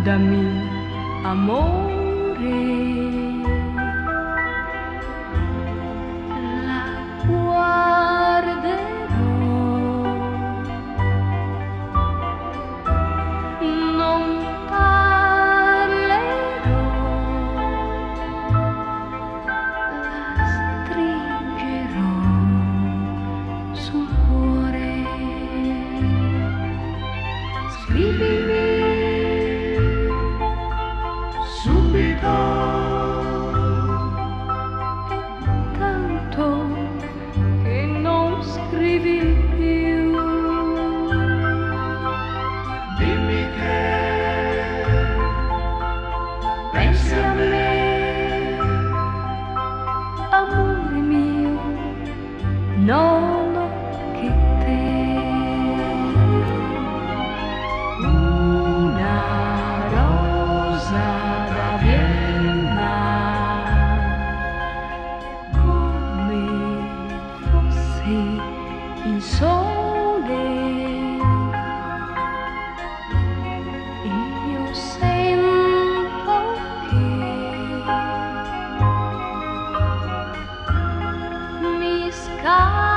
dammi amore, la guarderò, non parlerò, la stringerò sul cuore. Scrivimi subito, è tanto che non scrivi più. Dimmi che pensi a me, amore mio, non ho che te. Una rosa da Vienna, come fossi il sole, io sento che mi scappa